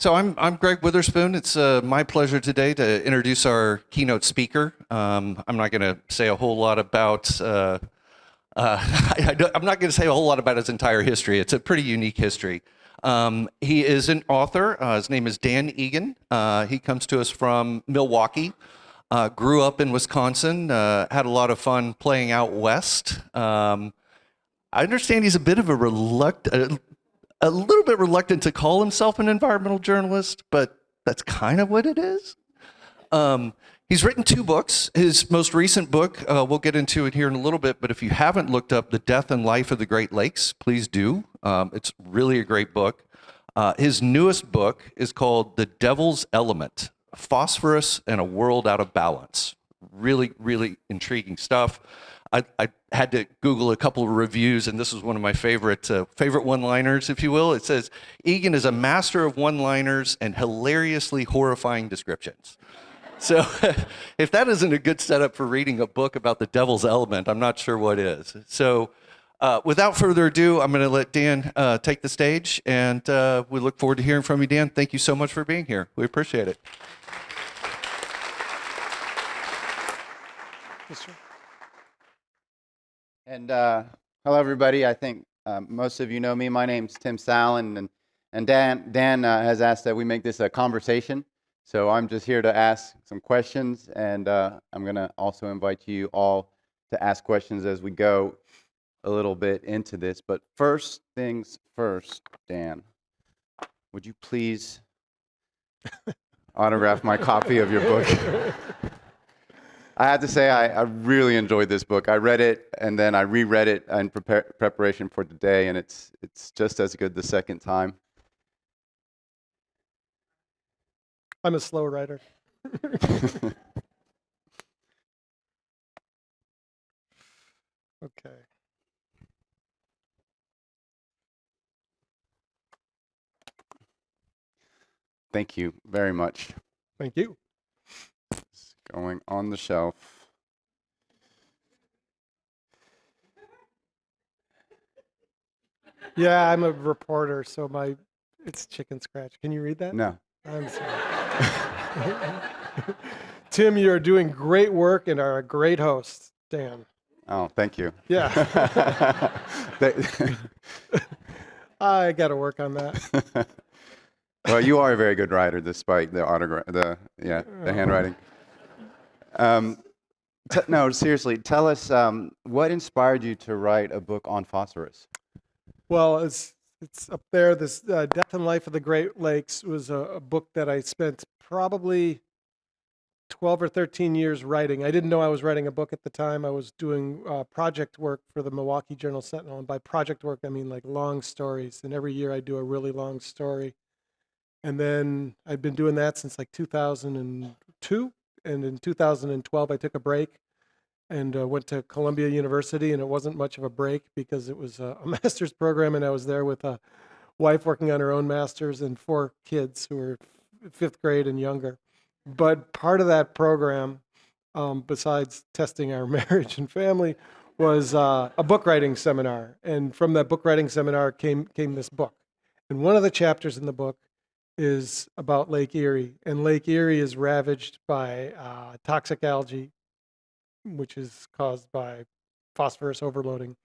So I'm Greg Witherspoon. It's my pleasure today to introduce our keynote speaker. I'm not going to say a whole lot about. I'm not going to say a whole lot about his entire history. It's a pretty unique history. He is an author. His name is Dan Egan. He comes to us from Milwaukee. Grew up in Wisconsin. Had a lot of fun playing out west. I understand he's a bit of a little bit reluctant to call himself an environmental journalist, but that's kind of what it is. He's written 2 books. His most recent book, we'll get into it here in a little bit, but if you haven't looked up The Death and Life of the Great Lakes, please do. It's really a great book. His newest book is called The Devil's Element, Phosphorus and a World Out of Balance. Really, really intriguing stuff. I had to Google a couple of reviews, and this is one of my favorite one-liners, if you will. It says, Egan is a master of one-liners and hilariously horrifying descriptions. So if that isn't a good setup for reading a book about the devil's element, I'm not sure what is. So without further ado, I'm going to let Dan take the stage, and we look forward to hearing from you, Dan. Thank you so much for being here. We appreciate it. Yes, sir. And hello, everybody. I think most of you know me. My name's Tim Sallin, and Dan has asked that we make this a conversation. So I'm just here to ask some questions, and I'm going to also invite you all to ask questions as we go a little bit into this. But first things first, Dan, would you please autograph my copy of your book? I have to say, I really enjoyed this book. I read it, and then I reread it in preparation for today, and it's just as good the second time. I'm a slow writer. Okay. Thank you very much. Thank you. It's going on the shelf. Yeah, I'm a reporter, so it's chicken scratch. Can you read that? No. I'm sorry. Tim, you're doing great work and are a great host, Dan. Oh, thank you. Yeah. I got to work on that. Well, you are a very good writer, despite the autograph, the handwriting. No, seriously, tell us what inspired you to write a book on phosphorus? Well, it's up there. This Death and Life of the Great Lakes was a book that I spent probably 12 or 13 years writing. I didn't know I was writing a book at the time. I was doing project work for the Milwaukee Journal-Sentinel, and by project work, I mean like long stories. And every year I do a really long story. And then I've been doing that since like 2002. And in 2012, I took a break and went to Columbia University, and it wasn't much of a break because it was a master's program, and I was there with a wife working on her own master's and 4 kids who were 5th grade and younger. But part of that program, besides testing our marriage and family, was a book writing seminar. And from that book writing seminar came this book. And one of the chapters in the book is about Lake Erie. And Lake Erie is ravaged by toxic algae, which is caused by phosphorus overloading,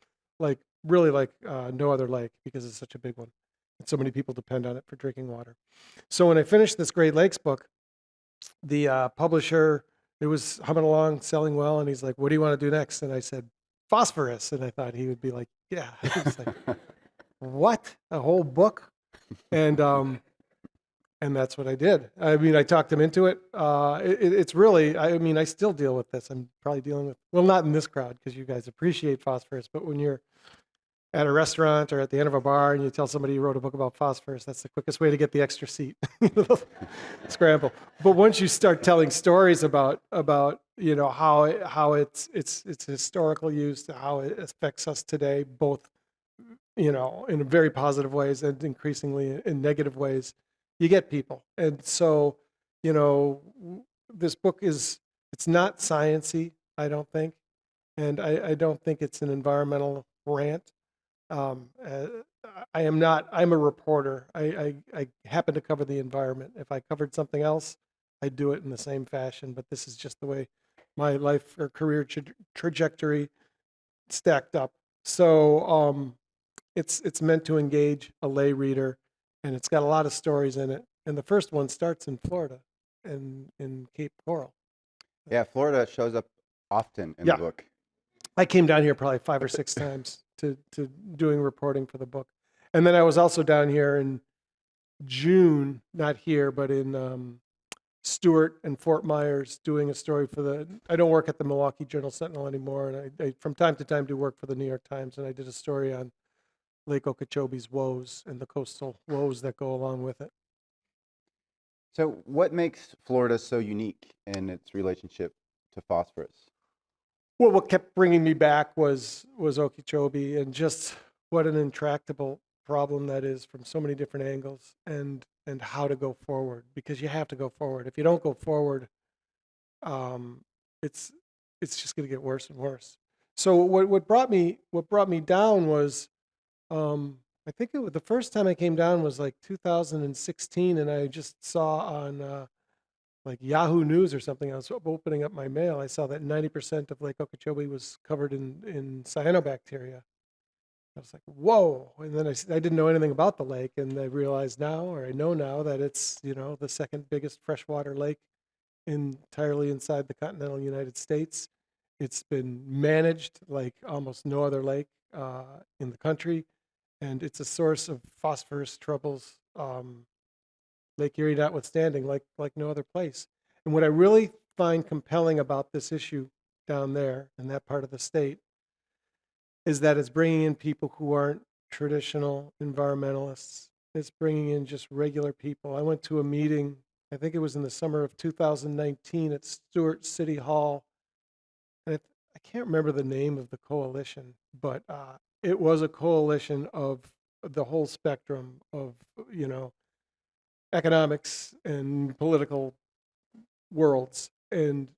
really like no other lake, because it's such a big one. And so many people depend on it for drinking water. So when I finished this Great Lakes book, the publisher, it was humming along, selling well, and he's like, what do you want to do next? And I said, phosphorus. And I thought he would be like, yeah. He's like, what? A whole book? And that's what I did. I mean, I talked him into it. It's really, I mean, I still deal with this. I'm probably dealing with, well, not in this crowd because you guys appreciate phosphorus, but when you're at a restaurant or at the end of a bar and you tell somebody you wrote a book about phosphorus, that's the quickest way to get the extra seat. Scramble. But once you start telling stories about you know how its historical use, how it affects us today, both you know in very positive ways and increasingly in negative ways, you get people. And so you know this book it's not science-y, I don't think, and I don't think it's an environmental rant. Um, uh, I am not. I'm a reporter. I happen to cover the environment. If I covered something else, I'd do it in the same fashion. But this is just the way my life or career trajectory stacked up. So it's meant to engage a lay reader, and it's got a lot of stories in it. And the first one starts in Florida, in Cape Coral. Yeah, Florida shows up often in Yeah. the book. I came down here probably 5 or 6 times to doing reporting for the book. And then I was also down here in June, not here, but in Stewart and Fort Myers doing a story for I don't work at the Milwaukee Journal Sentinel anymore. And I from time to time do work for the New York Times. And I did a story on Lake Okeechobee's woes and the coastal woes that go along with it. So what makes Florida so unique in its relationship to phosphorus? Well, what kept bringing me back was Okeechobee, and just what an intractable problem that is from so many different angles, and how to go forward, because you have to go forward. If you don't go forward, um, it's just going to get worse and worse. So what brought me down was, I think the first time I came down was like 2016, and I just saw on like Yahoo News or something. I was opening up my mail. I saw that 90% of Lake Okeechobee was covered in cyanobacteria. I was like, whoa. And then I didn't know anything about the lake. And I realized now, or I know now, that it's, the second biggest freshwater lake entirely inside the continental United States. It's been managed like almost no other lake in the country. And it's a source of phosphorus troubles. Lake Erie notwithstanding, like no other place. And what I really find compelling about this issue down there in that part of the state is that it's bringing in people who aren't traditional environmentalists. It's bringing in just regular people. I went to a meeting, I think it was in the summer of 2019 at Stewart City Hall. And I can't remember the name of the coalition, but it was a coalition of the whole spectrum of, economics and political worlds. And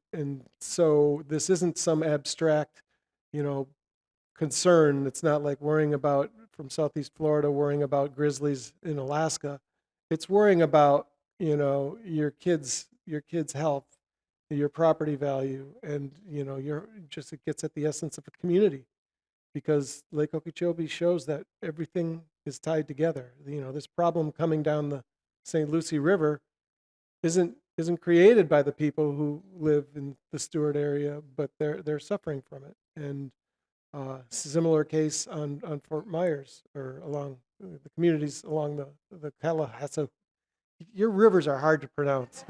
so this isn't some abstract, concern. It's not like worrying about, from Southeast Florida, worrying about grizzlies in Alaska. It's worrying about, your kids' health, your property value, and it gets at the essence of a community, because Lake Okeechobee shows that everything is tied together. This problem coming down the St. Lucie River isn't created by the people who live in the Stewart area, but they're suffering from it. And similar case on Fort Myers, or along the communities along the Tallahassee. Your rivers are hard to pronounce.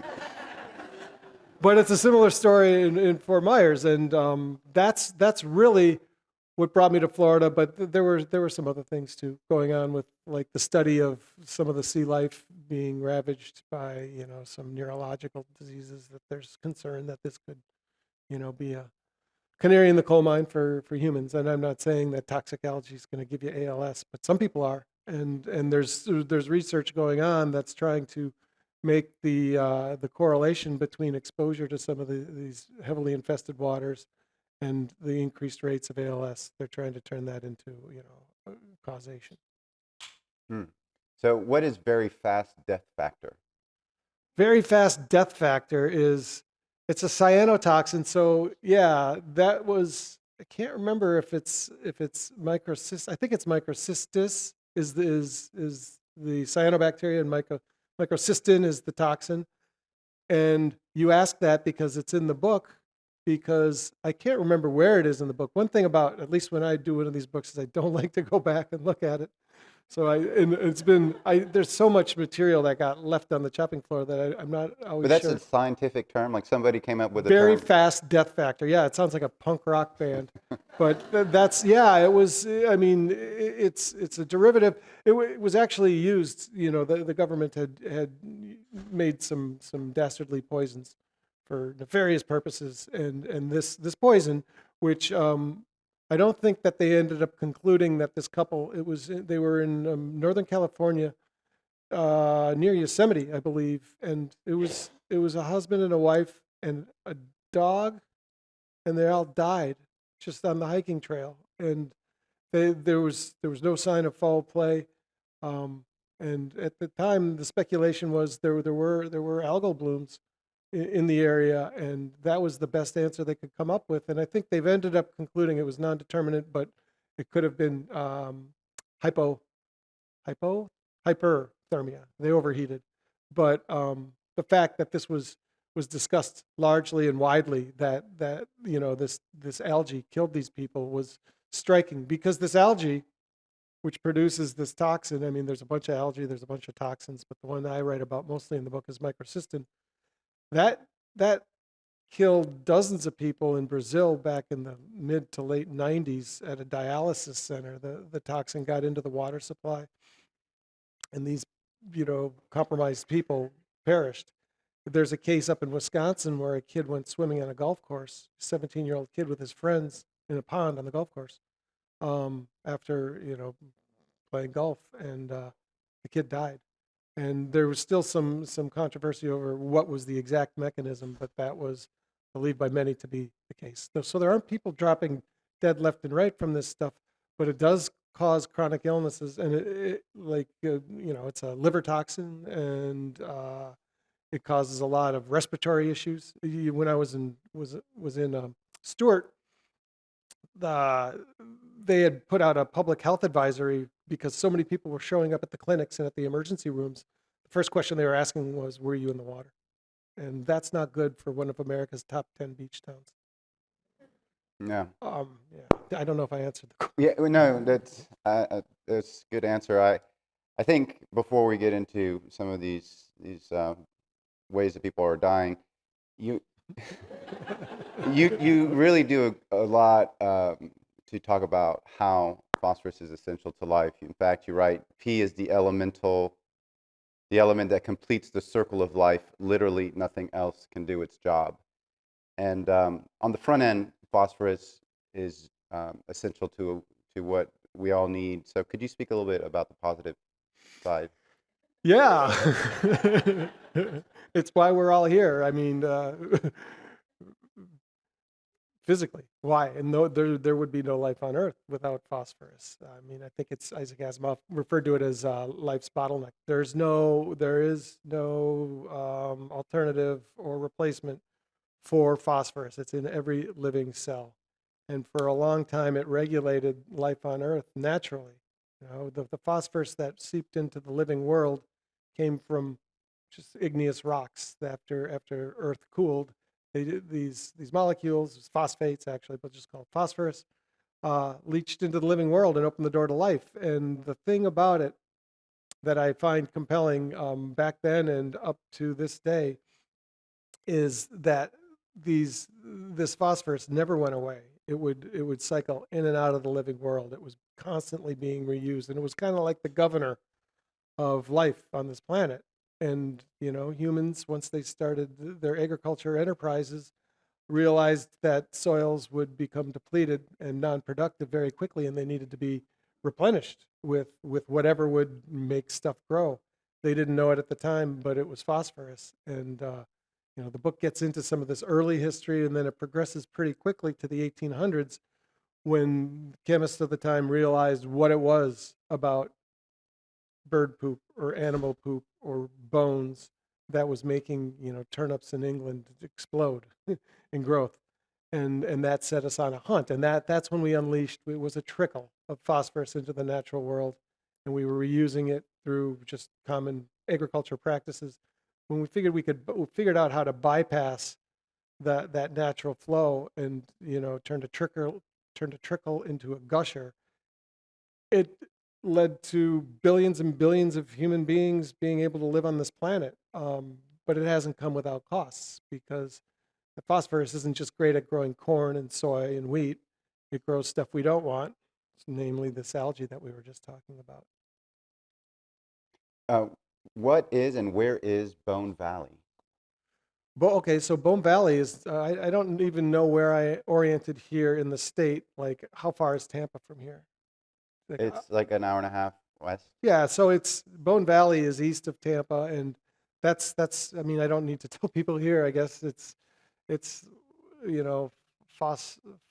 But it's a similar story in Fort Myers, and that's really what brought me to Florida. But there were some other things too going on, with like the study of some of the sea life being ravaged by some neurological diseases, that there's concern that this could be a canary in the coal mine for humans. And I'm not saying that toxic algae is going to give you ALS, but some people are, and there's research going on that's trying to make the correlation between exposure to some of these heavily infested waters and the increased rates of ALS. They're trying to turn that into causation. So what is very fast death factor? Very fast death factor is, it's a cyanotoxin. So yeah, that was, I can't remember if it's microcystis. I think it's microcystis is the cyanobacteria, and microcystin is the toxin. And you ask that because it's in the book, because I can't remember where it is in the book. One thing about, at least when I do one of these books, is I don't like to go back and look at it. So there's so much material that got left on the chopping floor that I'm not always But that's sure. a scientific term, like somebody came up with a Very term. fast death factor. Yeah, it sounds like a punk rock band, but that's, yeah. It was. I mean, it's a derivative. It was actually used. The government had made some dastardly poisons for nefarious purposes, and this poison, which I don't think that they ended up concluding that this couple. They were in Northern California, near Yosemite, I believe, and it was a husband and a wife and a dog, and they all died just on the hiking trail. And there was no sign of foul play, and at the time the speculation was there were algal blooms in the area, and that was the best answer they could come up with. And I think they've ended up concluding it was non-determinate, but it could have been hypo hypo hyperthermia. They overheated, but the fact that this was discussed largely and widely, that this algae killed these people, was striking, because this algae, which produces this toxin, I mean, there's a bunch of algae, there's a bunch of toxins, but the one I write about mostly in the book is microcystin. That killed dozens of people in Brazil back in the mid to late 90s at a dialysis center. The toxin got into the water supply, and these, compromised people perished. There's a case up in Wisconsin where a kid went swimming on a golf course, a 17-year-old kid with his friends in a pond on the golf course, after, playing golf, and the kid died. And there was still some controversy over what was the exact mechanism, but that was believed by many to be the case. So there aren't people dropping dead left and right from this stuff, but it does cause chronic illnesses, and it's a liver toxin, and it causes a lot of respiratory issues. When I was in Stewart, they had put out a public health advisory because so many people were showing up at the clinics and at the emergency rooms. The first question they were asking was, "Were you in the water?" And that's not good for one of America's top 10 beach towns. Yeah. I don't know if I answered the question. Yeah, well, no, that's a good answer. I think before we get into some of these ways that people are dying, you you really do a lot to talk about how phosphorus is essential to life. In fact, you write, P is the element that completes the circle of life. Literally, nothing else can do its job. And on the front end, phosphorus is essential to what we all need. So could you speak a little bit about the positive side? Yeah. It's why we're all here. I mean, physically, why? And there would be no life on Earth without phosphorus. I mean, I think it's Isaac Asimov referred to it as life's bottleneck. There is no alternative or replacement for phosphorus. It's in every living cell. And for a long time, it regulated life on Earth naturally. The phosphorus that seeped into the living world came from just igneous rocks. After Earth cooled, these molecules, phosphates actually, but just called phosphorus, leached into the living world and opened the door to life. And the thing about it that I find compelling back then and up to this day is that this phosphorus never went away. It would cycle in and out of the living world. It was constantly being reused, and it was kind of like the governor of life on this planet. And humans, once they started their agriculture enterprises, realized that soils would become depleted and non-productive very quickly, and they needed to be replenished with whatever would make stuff grow. They didn't know it at the time, but it was phosphorus. And the book gets into some of this early history, and then it progresses pretty quickly to the 1800s, when chemists of the time realized what it was about bird poop or animal poop or bones that was making turnips in England explode in growth, and that set us on a hunt. And that's when we unleashed. It was a trickle of phosphorus into the natural world, and we were reusing it through just common agriculture practices. When we figured out how to bypass that natural flow and turn to trickle into a gusher, it led to billions and billions of human beings being able to live on this planet. But it hasn't come without costs, because the phosphorus isn't just great at growing corn and soy and wheat. It grows stuff we don't want, namely this algae that we were just talking about. What is and where is Bone Valley? Okay, so Bone Valley is, I don't even know where I oriented here in the state. Like, how far is Tampa from here? It's like an hour and a half west. Yeah, so it's Bone Valley is east of Tampa, and that's I mean, I don't need to tell people here. I guess it's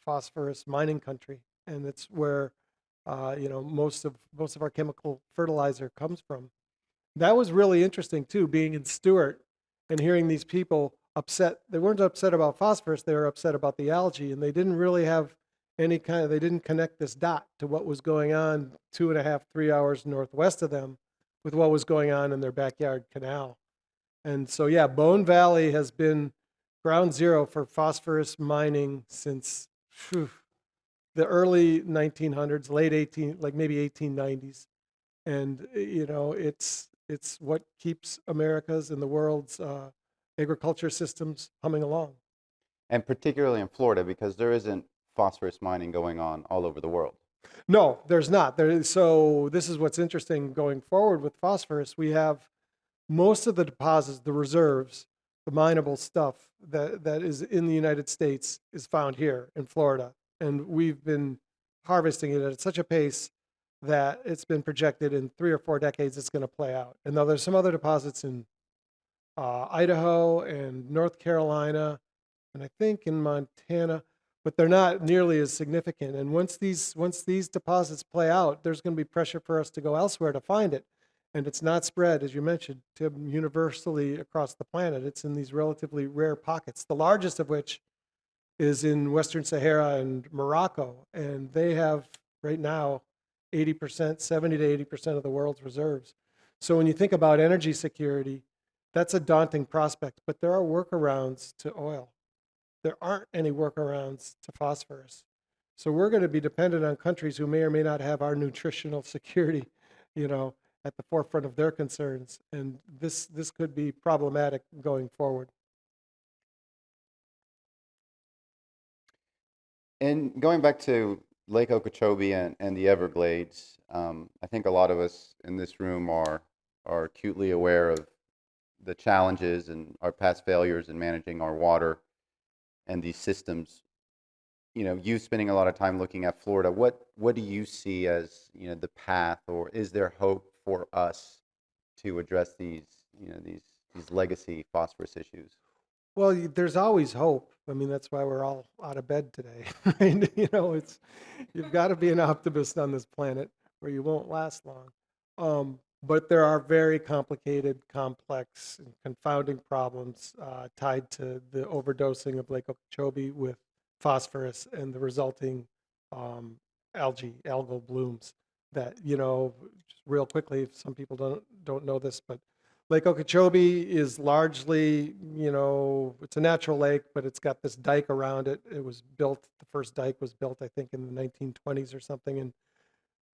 phosphorus mining country, and it's where most of our chemical fertilizer comes from. That was really interesting too, being in Stewart and hearing these people upset. They weren't upset about phosphorus, they were upset about the algae, and they didn't really have they didn't connect this dot to what was going on 2.5, 3 hours northwest of them with what was going on in their backyard canal. And so, yeah, Bone Valley has been ground zero for phosphorus mining since the early 1900s, late 18, like maybe 1890s. And it's what keeps America's and the world's agriculture systems humming along. And particularly in Florida, because there isn't phosphorus mining going on all over the world. No, there's not. So this is what's interesting going forward with phosphorus. We have most of the deposits, the reserves, the mineable stuff that is in the United States is found here in Florida. And we've been harvesting it at such a pace that it's been projected in 3 or 4 decades it's going to play out. And now there's some other deposits in Idaho and North Carolina, and I think in Montana, but they're not nearly as significant. And once these deposits play out, there's going to be pressure for us to go elsewhere to find it. And it's not spread, as you mentioned, to universally across the planet. It's in these relatively rare pockets, the largest of which is in Western Sahara and Morocco. And they have right now 80%, 70 to 80% of the world's reserves. So when you think about energy security, that's a daunting prospect, but there are workarounds to oil. There aren't any workarounds to phosphorus. So we're going to be dependent on countries who may or may not have our nutritional security, at the forefront of their concerns. And this could be problematic going forward. And going back to Lake Okeechobee and the Everglades, I think a lot of us in this room are acutely aware of the challenges and our past failures in managing our water and these systems. You spending a lot of time looking at Florida, what do you see as the path, or is there hope for us to address these legacy phosphorus issues? Well, there's always hope. I mean, that's why we're all out of bed today. Right? You've got to be an optimist on this planet, or you won't last long. But there are very complicated, complex, and confounding problems tied to the overdosing of Lake Okeechobee with phosphorus and the resulting algal blooms. That just real quickly, if some people don't know this, but Lake Okeechobee is largely, it's a natural lake, but it's got this dike around it. It was built, the first dike was built, I think, in the 1920s or something, and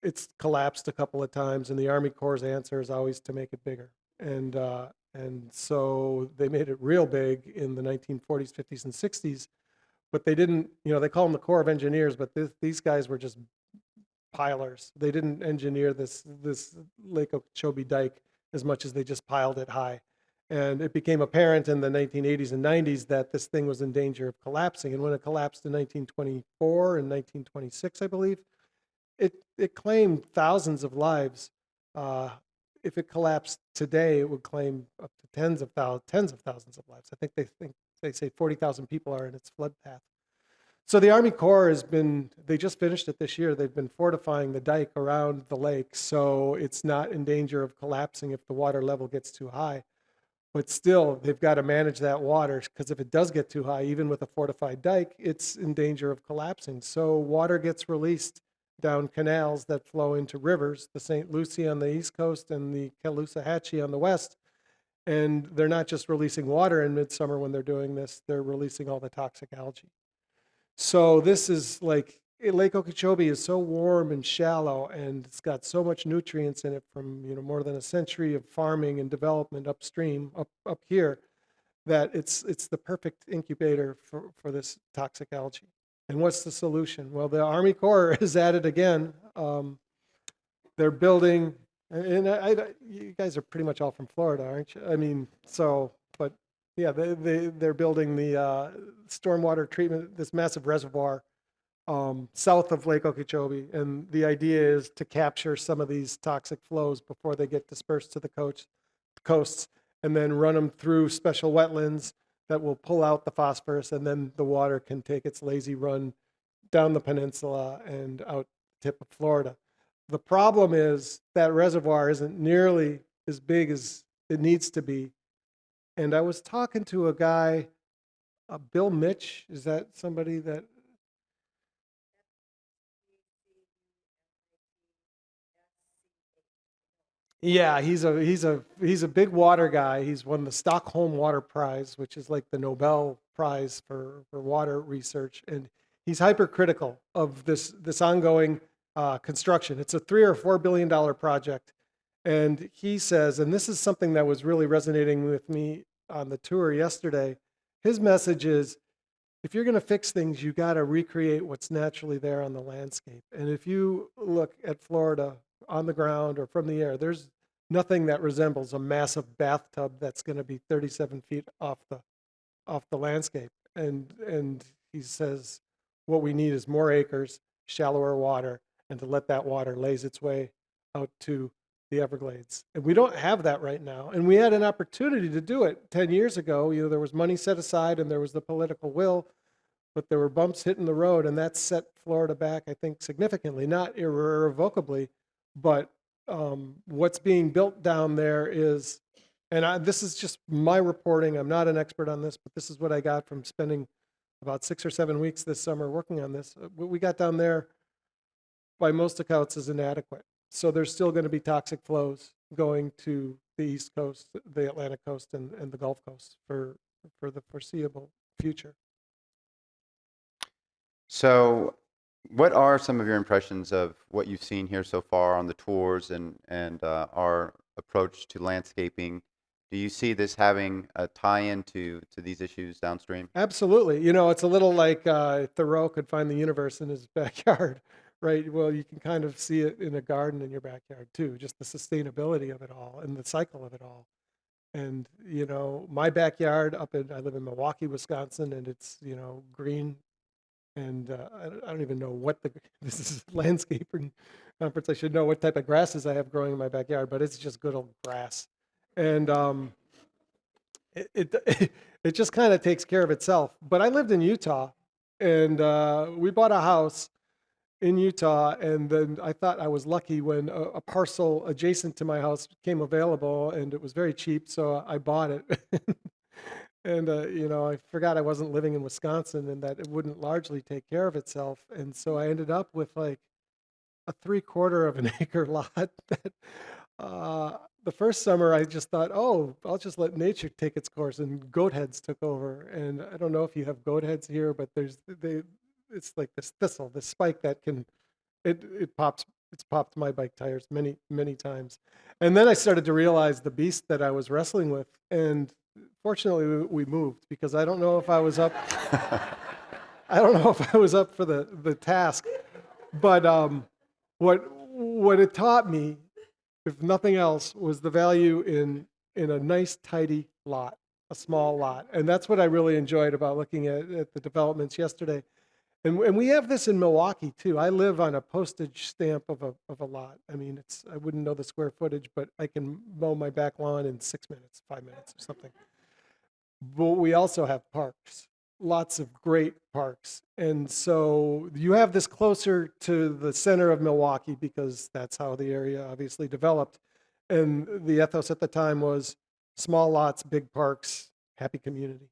it's collapsed a couple of times, and the Army Corps' answer is always to make it bigger. And so they made it real big in the 1940s, 50s, and 60s, but they didn't, they call them the Corps of Engineers, but these guys were just pilers. They didn't engineer this Lake Okeechobee dike as much as they just piled it high. And it became apparent in the 1980s and 90s that this thing was in danger of collapsing. And when it collapsed in 1924 and 1926, I believe, it claimed thousands of lives. If it collapsed today, it would claim up to tens of thousands of lives. I think they say 40,000 people are in its flood path. So the Army Corps they just finished it this year. They've been fortifying the dike around the lake, so it's not in danger of collapsing if the water level gets too high. But still, they've got to manage that water, because if it does get too high, even with a fortified dike, it's in danger of collapsing. So water gets released down canals that flow into rivers, the St. Lucie on the east coast and the Caloosahatchee on the west. And they're not just releasing water in midsummer when they're doing this, they're releasing all the toxic algae. So this is like, Lake Okeechobee is so warm and shallow, and it's got so much nutrients in it from more than a century of farming and development upstream, up here, that it's the perfect incubator for this toxic algae. And what's the solution? Well, the Army Corps is at it again. They're building, and you guys are pretty much all from Florida, aren't you? I mean, but yeah, they're building the stormwater treatment, this massive reservoir south of Lake Okeechobee. And the idea is to capture some of these toxic flows before they get dispersed to the coasts, and then run them through special wetlands that will pull out the phosphorus, and then the water can take its lazy run down the peninsula and out tip of Florida. The problem is that reservoir isn't nearly as big as it needs to be. And I was talking to a guy, Bill Mitch, is that somebody that? Yeah, he's a big water guy. He's won the Stockholm Water Prize, which is like the Nobel Prize for water research, and he's hypercritical of this ongoing construction. It's a $3 or $4 billion project, and he says, and this is something that was really resonating with me on the tour yesterday. His message is, if you're going to fix things, you got to recreate what's naturally there on the landscape. And if you look at Florida on the ground or from the air, there's nothing that resembles a massive bathtub that's going to be 37 feet off the landscape. And he says what we need is more acres, shallower water, and to let that water laze its way out to the Everglades. And we don't have that right now. And we had an opportunity to do it 10 years ago. There was money set aside and there was the political will, but there were bumps hitting the road, and that set Florida back, I think, significantly, not irrevocably, but what's being built down there is, and this is just my reporting, I'm not an expert on this, but this is what I got from spending about 6 or 7 weeks this summer working on this. What we got down there, by most accounts, is inadequate. So there's still going to be toxic flows going to the East Coast, the Atlantic coast, and the Gulf Coast for the foreseeable future. So, what are some of your impressions of what you've seen here so far on the tours and our approach to landscaping? Do you see this having a tie-in to these issues downstream? Absolutely. It's a little like Thoreau could find the universe in his backyard, right? Well, you can kind of see it in a garden in your backyard too, just the sustainability of it all and the cycle of it all. And, my backyard I live in Milwaukee, Wisconsin, and it's, green. And I don't even know this is landscaping conference. I should know what type of grasses I have growing in my backyard, but it's just good old grass. And it just kind of takes care of itself. But I lived in Utah, and we bought a house in Utah, and then I thought I was lucky when a parcel adjacent to my house came available, and it was very cheap, so I bought it. And, I forgot I wasn't living in Wisconsin and that it wouldn't largely take care of itself. And so I ended up with like a 3/4 of an acre lot that the first summer I just thought, oh, I'll just let nature take its course. And goat heads took over. And I don't know if you have goat heads here, but it's like this thistle, this spike that it's popped my bike tires many, many times. And then I started to realize the beast that I was wrestling with. And fortunately, we moved because I don't know if I was up. I don't know if I was up for the task, but what it taught me, if nothing else, was the value in a nice, tidy lot, a small lot, and that's what I really enjoyed about looking at the developments yesterday. And we have this in Milwaukee too. I live on a postage stamp of a lot. I mean, I wouldn't know the square footage, but I can mow my back lawn in 6 minutes, 5 minutes, or something. But we also have parks, lots of great parks. And so you have this closer to the center of Milwaukee because that's how the area obviously developed. And the ethos at the time was small lots, big parks, happy community.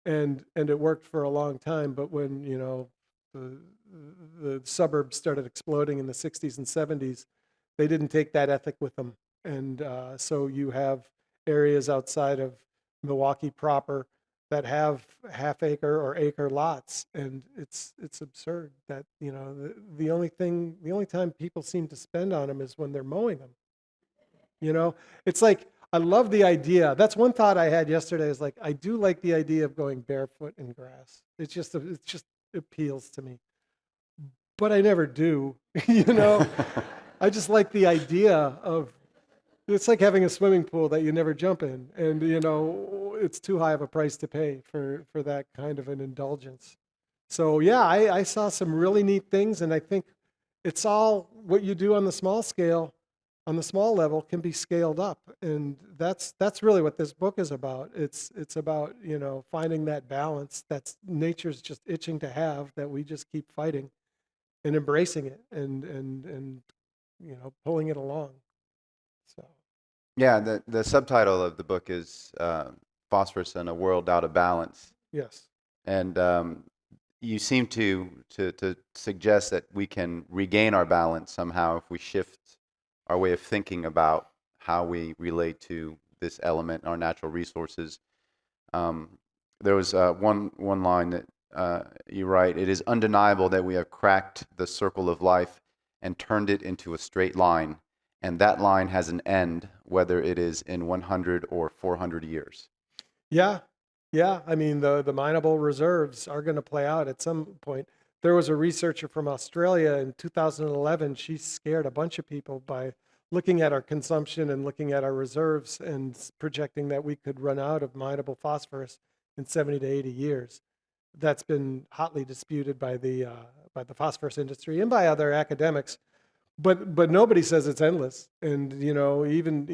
And it worked for a long time. But when, the suburbs started exploding in the 60s and 70s, they didn't take that ethic with them. And so you have areas outside of Milwaukee proper that have half-acre or acre lots, and it's absurd that the only time people seem to spend on them is when they're mowing them. It's like, I love the idea. That's one thought I had yesterday, is like, I do like the idea of going barefoot in grass. It just appeals to me, but I never do. I just like the idea of, it's like having a swimming pool that you never jump in, and it's too high of a price to pay for that kind of an indulgence. So yeah, I saw some really neat things, and I think it's all what you do on the small scale, on the small level, can be scaled up, and that's really what this book is about. It's about finding that balance that's nature's just itching to have, that we just keep fighting. and embracing it and pulling it along. So Yeah, the subtitle of the book is Phosphorus in a World Out of Balance. yes. And you seem to suggest that we can regain our balance somehow if we shift our way of thinking about how we relate to this element, our natural resources. Um, there was one line that you write, "It is undeniable that we have cracked the circle of life and turned it into a straight line, and that line has an end, whether it is in 100 or 400 years." Yeah, yeah. I mean, the mineable reserves are going to play out at some point. There was a researcher from Australia in 2011. She scared a bunch of people by looking at our consumption and looking at our reserves and projecting that we could run out of mineable phosphorus in 70 to 80 years. That's been hotly disputed by the phosphorus industry and by other academics. But nobody says it's endless. And even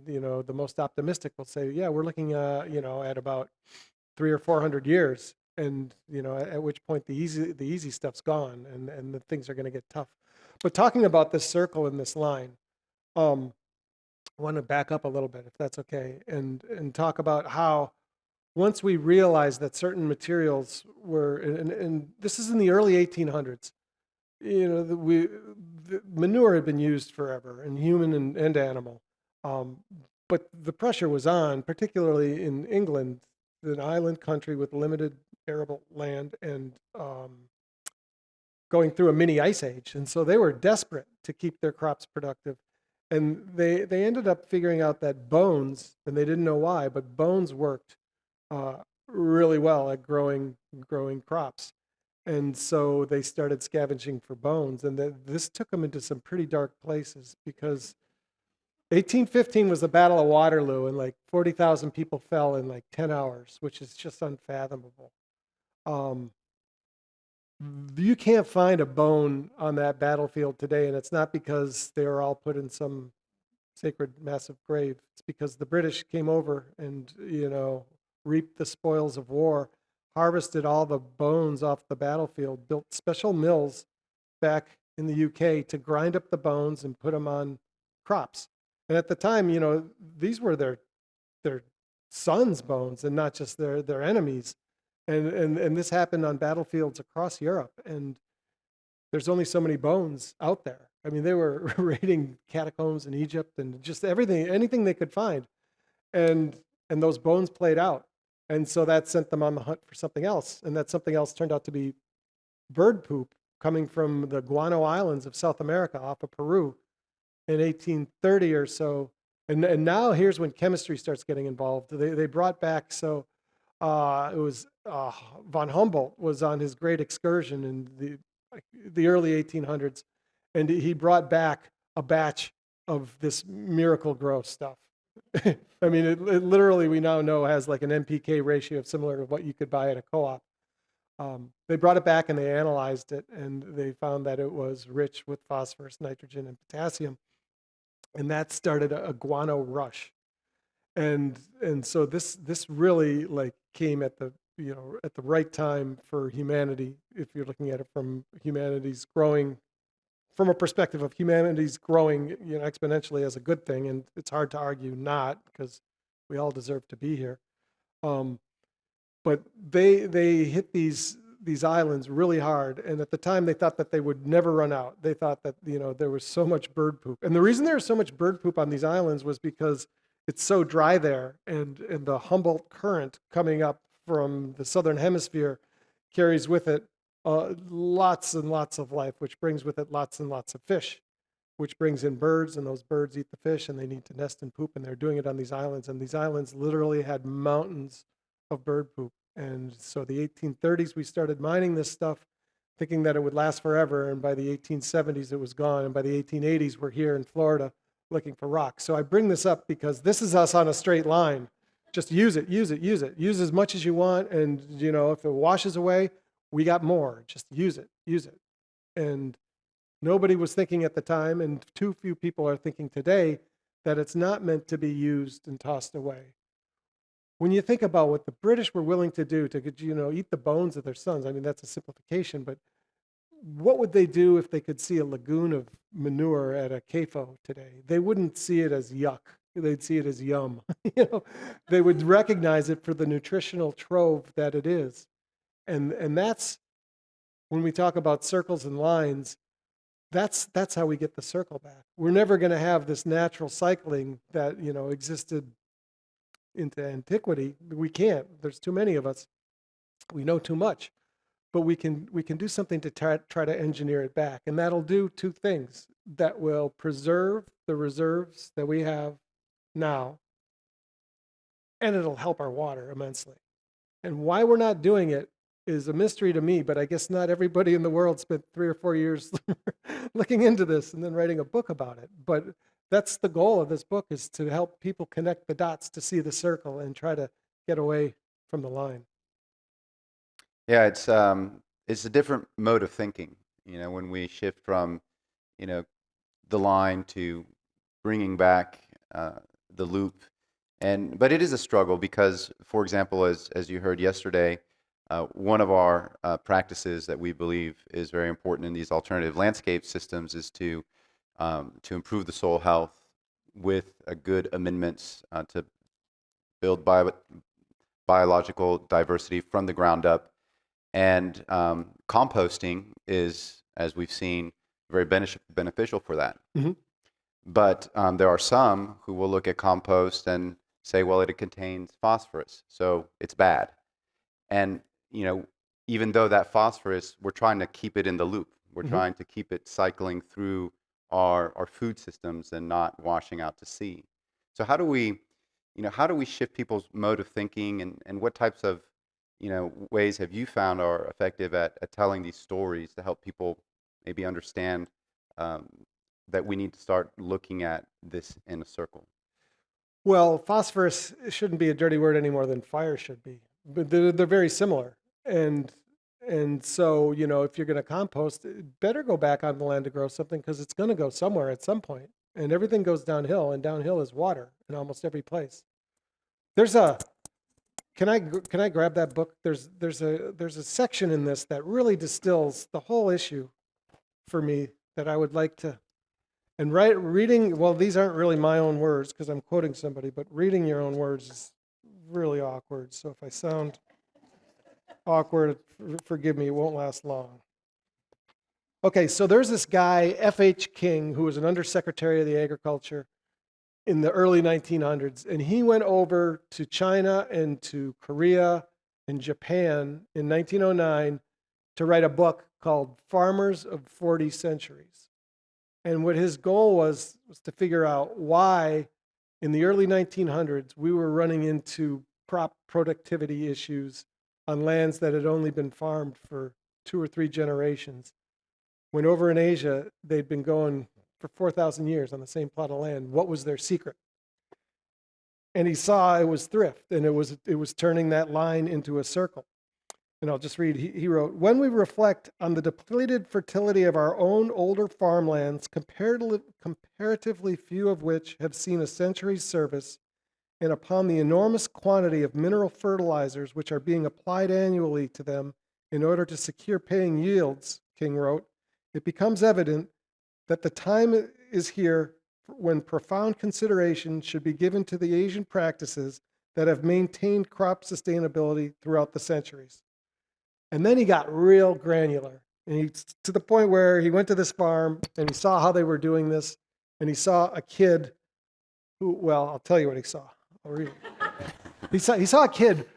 the most optimistic will say, yeah, we're looking at about 300 or 400 years, and at which point the easy stuff's gone, and the things are going to get tough. But talking about this circle and this line, I want to back up a little bit, if that's okay, and talk about how once we realized that certain materials were, and this is in the early 1800s. The manure had been used forever, and human and animal. Um, but the pressure was on, particularly in England, an island country with limited arable land and going through a mini ice age. And so they were desperate to keep their crops productive. And they ended up figuring out that bones, and they didn't know why, but bones worked uh, really well at growing crops. And so they started scavenging for bones, and this took them into some pretty dark places, because 1815 was the Battle of Waterloo, and like 40,000 people fell in like 10 hours, which is just unfathomable. Um, you can't find a bone on that battlefield today, and it's not because they were all put in some sacred massive grave. It's because the British came over and reaped the spoils of war, harvested all the bones off the battlefield, built special mills back in the UK to grind up the bones and put them on crops. And at the time, these were their sons' bones and not just their enemies. And this happened on battlefields across Europe. And there's only so many bones out there. I mean, they were raiding catacombs in Egypt and just anything they could find. And those bones played out. And so that sent them on the hunt for something else. And that something else turned out to be bird poop coming from the Guano Islands of South America off of Peru in 1830 or so. And now here's when chemistry starts getting involved. They brought back, it was von Humboldt was on his great excursion in the early 1800s, and he brought back a batch of this miracle grow stuff. I mean, it literally, we now know, has like an NPK ratio similar to what you could buy at a co-op. They brought it back and they analyzed it, and they found that it was rich with phosphorus, nitrogen, and potassium, and that started a guano rush. And so this really like came at the at the right time for humanity, if you're looking at it from humanity's growing, from a perspective of humanity's growing exponentially as a good thing. And it's hard to argue not, because we all deserve to be here. But they hit these islands really hard, and at the time they thought that they would never run out. They thought that there was so much bird poop, and the reason there was so much bird poop on these islands was because it's so dry there, and the Humboldt current coming up from the southern hemisphere carries with it lots and lots of life, which brings with it lots and lots of fish, which brings in birds, and those birds eat the fish, and they need to nest and poop, and they're doing it on these islands. And these islands literally had mountains of bird poop. And so the 1830s, we started mining this stuff, thinking that it would last forever, and by the 1870s, it was gone, and by the 1880s, we're here in Florida looking for rock. So I bring this up because this is us on a straight line. Just use it, use it, use it. Use as much as you want, and if it washes away, we got more. Just use it, use it. And nobody was thinking at the time, and too few people are thinking today, that it's not meant to be used and tossed away. When you think about what the British were willing to do to eat the bones of their sons, I mean, that's a simplification, but what would they do if they could see a lagoon of manure at a CAFO today? They wouldn't see it as yuck. They'd see it as yum. You know, they would recognize it for the nutritional trove that it is. And that's when we talk about circles and lines, that's how we get the circle back. We're never going to have this natural cycling that, you know, existed into antiquity. We can't. There's too many of us. We know too much. But we can do something to try to engineer it back. And that'll do two things. That will preserve the reserves that we have now, and it'll help our water immensely. And why we're not doing it is a mystery to me, but I guess not everybody in the world spent 3 or 4 years looking into this and then writing a book about it. But that's the goal of this book, is to help people connect the dots to see the circle and try to get away from the line. Yeah, it's a different mode of thinking. You know, when we shift from, you know, the line to bringing back the loop, but it is a struggle because, for example, as you heard yesterday, one of our practices that we believe is very important in these alternative landscape systems is to improve the soil health with good amendments to build biological diversity from the ground up. And composting is, as we've seen, very beneficial for that. Mm-hmm. But there are some who will look at compost and say, well, it contains phosphorus, so it's bad. And, you know, even though that phosphorus, we're trying to keep it in the loop. We're trying to keep it cycling through our food systems and not washing out to sea. So how do we shift people's mode of thinking, and what types of, you know, ways have you found are effective at telling these stories to help people maybe understand that we need to start looking at this in a circle? Well, phosphorus shouldn't be a dirty word any more than fire should be, but they're very similar. And so, you know, if you're going to compost, it better go back on the land to grow something, because it's going to go somewhere at some point. And everything goes downhill, and downhill is water in almost every place. Can I grab that book? There's a section in this that really distills the whole issue for me that I would like to. And reading, well, these aren't really my own words because I'm quoting somebody, but reading your own words is really awkward. So if I sound awkward, forgive me, it won't last long. Okay, so there's this guy, F.H. King, who was an undersecretary of the Agriculture in the early 1900s, and he went over to China and to Korea and Japan in 1909 to write a book called Farmers of 40 Centuries. And what his goal was to figure out why in the early 1900s we were running into crop productivity issues on lands that had only been farmed for 2 or 3 generations, when over in Asia they'd been going for 4,000 years on the same plot of land. What was their secret? And he saw it was thrift, and it was turning that line into a circle. And I'll just read, he wrote, "When we reflect on the depleted fertility of our own older farmlands, comparatively few of which have seen a century's service, and upon the enormous quantity of mineral fertilizers which are being applied annually to them in order to secure paying yields," King wrote, "it becomes evident that the time is here when profound consideration should be given to the Asian practices that have maintained crop sustainability throughout the centuries." And then he got real granular, and to the point where he went to this farm and he saw how they were doing this, and he saw a kid who, well, I'll tell you what he saw. I'll read it. He saw a kid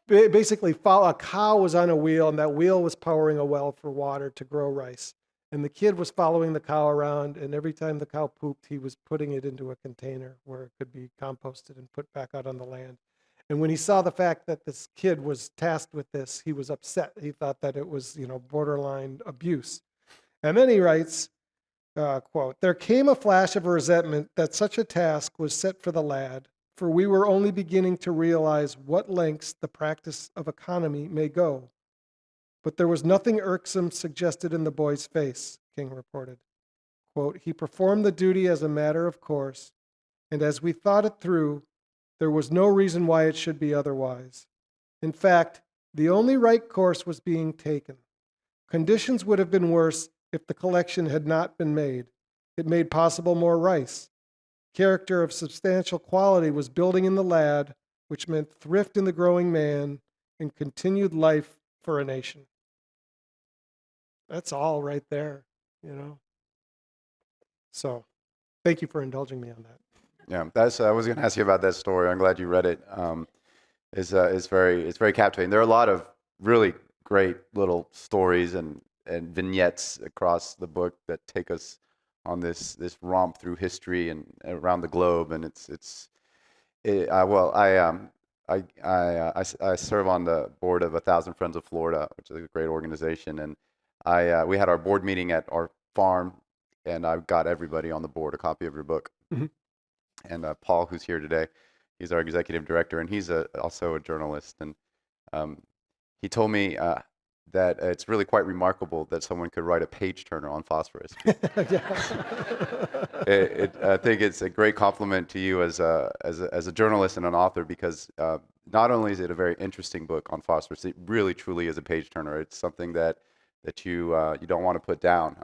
basically follow a cow was on a wheel, and that wheel was powering a well for water to grow rice. And the kid was following the cow around, and every time the cow pooped, he was putting it into a container where it could be composted and put back out on the land. And when he saw the fact that this kid was tasked with this, he was upset. He thought that it was, you know, borderline abuse. And then he writes, quote, "There came a flash of resentment that such a task was set for the lad, for we were only beginning to realize what lengths the practice of economy may go. But there was nothing irksome suggested in the boy's face," King reported. Quote, "He performed the duty as a matter of course, and as we thought it through, there was no reason why it should be otherwise. In fact, the only right course was being taken. Conditions would have been worse if the collection had not been made. It made possible more rice. Character of substantial quality was building in the lad, which meant thrift in the growing man and continued life for a nation. That's all right there, you know. So, thank you for indulging me on that. Yeah, that's. I was going to ask you about that story. I'm glad you read it. It's very captivating. There are a lot of really great little stories and vignettes across the book that take us on this romp through history and around the globe. And I serve on the board of 1,000 Friends of Florida, which is a great organization. And we had our board meeting at our farm, and I got everybody on the board a copy of your book. Mm-hmm. And Paul, who's here today, he's our executive director, and he's also a journalist. And he told me that it's really quite remarkable that someone could write a page turner on Phosphorus. I think it's a great compliment to you as a journalist and an author, because not only is it a very interesting book on Phosphorus, it really truly is a page turner. It's something that you don't want to put down.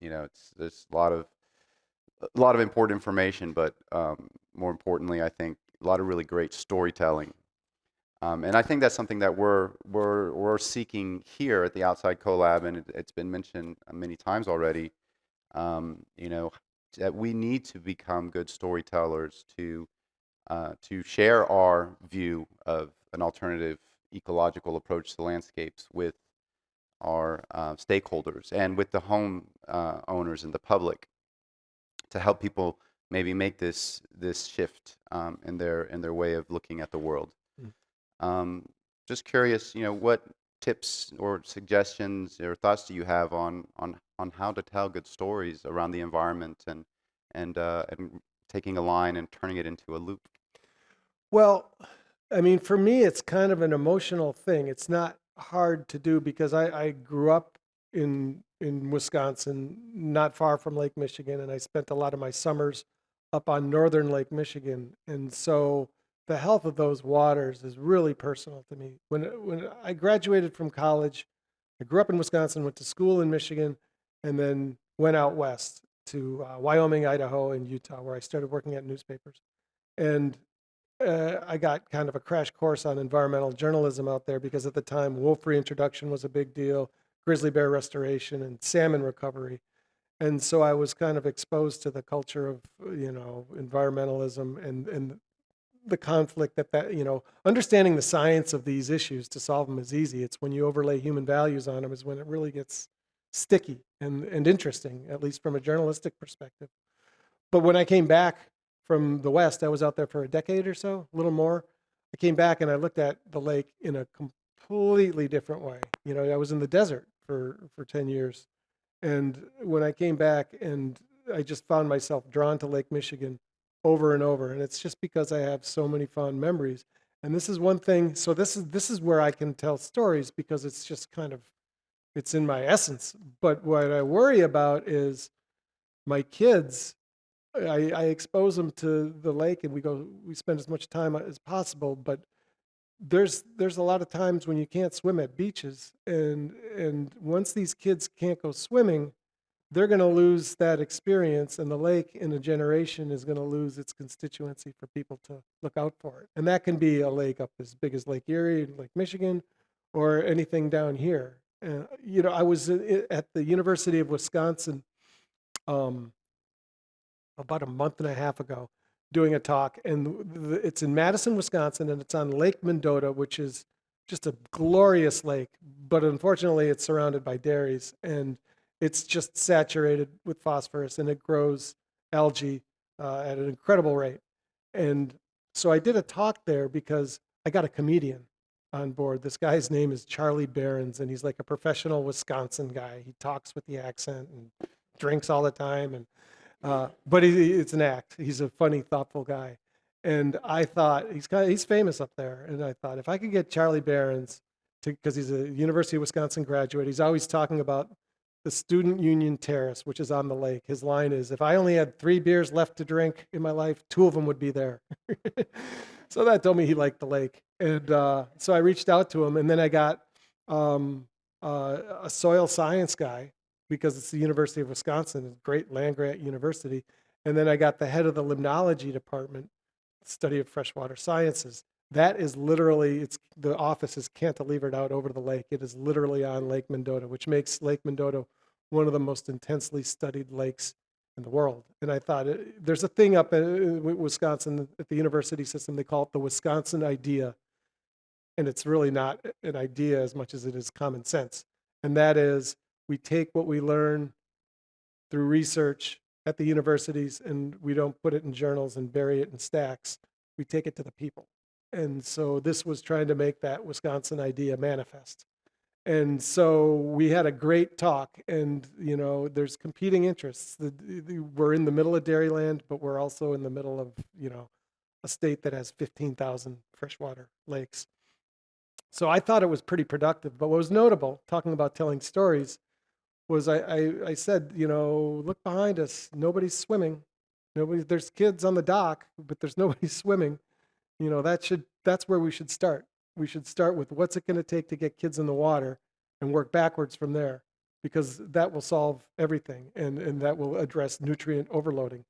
There's a lot of important information, but more importantly, I think a lot of really great storytelling. And I think that's something that we're seeking here at the Outside Collab, and it's been mentioned many times already. That we need to become good storytellers to share our view of an alternative ecological approach to landscapes with our stakeholders and with the home owners and the public, to help people maybe make this shift in their way of looking at the world. Just curious, what tips or suggestions or thoughts do you have on how to tell good stories around the environment and taking a line and turning it into a loop? Well, I mean, for me, it's kind of an emotional thing. It's not hard to do because I grew up in Wisconsin, not far from Lake Michigan, and I spent a lot of my summers up on northern Lake Michigan. And so the health of those waters is really personal to me. When I graduated from college, I grew up in Wisconsin, went to school in Michigan, and then went out west to Wyoming, Idaho, and Utah, where I started working at newspapers. And I got kind of a crash course on environmental journalism out there, because at the time, wolf reintroduction was a big deal, grizzly bear restoration, and salmon recovery. And so I was kind of exposed to the culture of, environmentalism and the conflict that, understanding the science of these issues to solve them is easy. It's when you overlay human values on them is when it really gets sticky and interesting, at least from a journalistic perspective. But when I came back from the West, I was out there for a decade or so, a little more. I came back and I looked at the lake in a completely different way. I was in the desert for 10 years. And when I came back, and I just found myself drawn to Lake Michigan over and over. And it's just because I have so many fond memories. And this is one thing. So this is where I can tell stories, because it's just it's in my essence. But what I worry about is my kids. I expose them to the lake, and we spend as much time as possible, but there's a lot of times when you can't swim at beaches, and once these kids can't go swimming, they're going to lose that experience, and the lake in a generation is going to lose its constituency for people to look out for it. And that can be a lake up as big as Lake Erie, Lake Michigan, or anything down here. I was at the University of Wisconsin about a month and a half ago doing a talk, and it's in Madison, Wisconsin, and it's on Lake Mendota, which is just a glorious lake, but unfortunately it's surrounded by dairies, and it's just saturated with phosphorus, and it grows algae at an incredible rate. And so I did a talk there because I got a comedian on board. This guy's name is Charlie Behrens, and he's like a professional Wisconsin guy. He talks with the accent and drinks all the time, and but it's an act. He's a funny, thoughtful guy. And I thought, he's famous up there. And I thought, if I could get Charlie Behrens, because he's a University of Wisconsin graduate, he's always talking about the Student Union Terrace, which is on the lake. His line is, if I only had 3 beers left to drink in my life, 2 of them would be there. So that told me he liked the lake. And so I reached out to him, and then I got a a soil science guy because it's the University of Wisconsin, a great land grant university. And then I got the head of the limnology department, study of freshwater sciences. That is literally, the office is cantilevered out over the lake. It is literally on Lake Mendota, which makes Lake Mendota one of the most intensely studied lakes in the world. And I thought, there's a thing up in Wisconsin at the university system, they call it the Wisconsin idea. And it's really not an idea as much as it is common sense. And that is, we take what we learn through research at the universities and we don't put it in journals and bury it in stacks. We take it to the people. And so this was trying to make that Wisconsin idea manifest. And so we had a great talk, and there's competing interests. We're in the middle of Dairyland, but we're also in the middle of a state that has 15,000 freshwater lakes. So I thought it was pretty productive. But what was notable, talking about telling stories, was I said, look behind us. Nobody's swimming. There's kids on the dock, but there's nobody swimming. That's where we should start. We should start with what's it going to take to get kids in the water and work backwards from there, because that will solve everything and that will address nutrient overloading.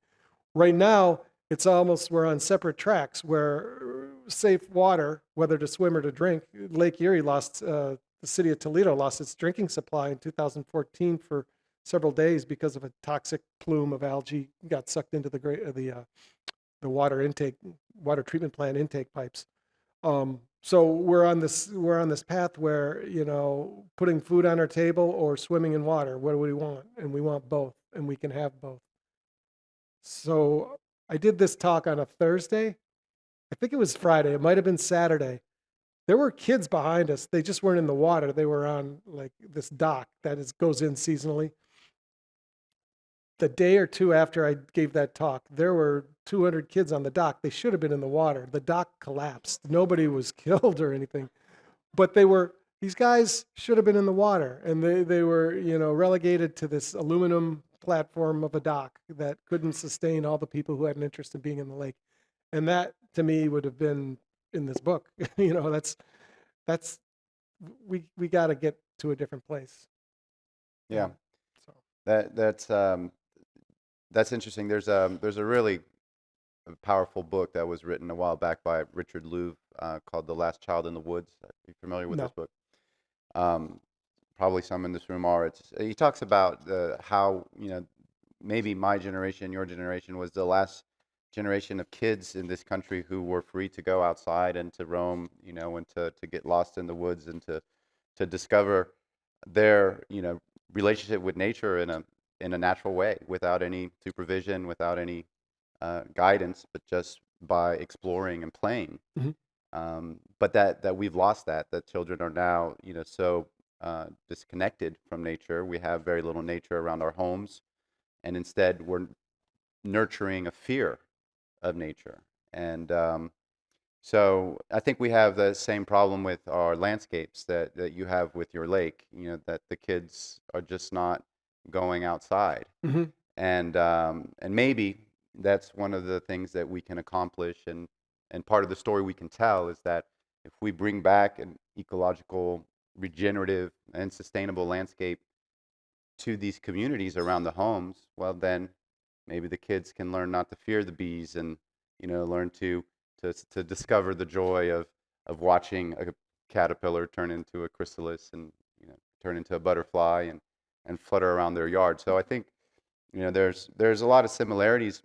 Right now, it's almost, we're on separate tracks where safe water, whether to swim or to drink, Lake Erie the city of Toledo lost its drinking supply in 2014 for several days because of a toxic plume of algae got sucked into the water treatment plant intake pipes. So we're on this path where, putting food on our table or swimming in water, what do we want? And we want both, and we can have both. So I did this talk on a Thursday. I think it was Friday. It might have been Saturday. There were kids behind us. They just weren't in the water. They were on like this dock that goes in seasonally. The day or two after I gave that talk, there were 200 kids on the dock. They should have been in the water. The dock collapsed. Nobody was killed or anything, but these guys should have been in the water, and they were, relegated to this aluminum platform of a dock that couldn't sustain all the people who had an interest in being in the lake. And that to me would have been in this book. That's we got to get to a different place. Yeah, So that's interesting. There's a really powerful book that was written a while back by Richard Louv called The Last Child in the Woods. Are you familiar with No. this book? Probably some in this room are. He talks about how maybe my generation, your generation, was the last generation of kids in this country who were free to go outside and to roam, and to get lost in the woods and to discover their relationship with nature in a natural way, without any supervision, without any guidance, but just by exploring and playing. But that we've lost that children are now so disconnected from nature. We have very little nature around our homes, and instead we're nurturing a fear of nature. And so I think we have the same problem with our landscapes that you have with your lake, that the kids are just not going outside. Mhm. And maybe that's one of the things that we can accomplish, and part of the story we can tell is that if we bring back an ecological, regenerative, and sustainable landscape to these communities around the homes, well, then maybe the kids can learn not to fear the bees, and learn to discover the joy of watching a caterpillar turn into a chrysalis, and turn into a butterfly, and flutter around their yard. So I think there's a lot of similarities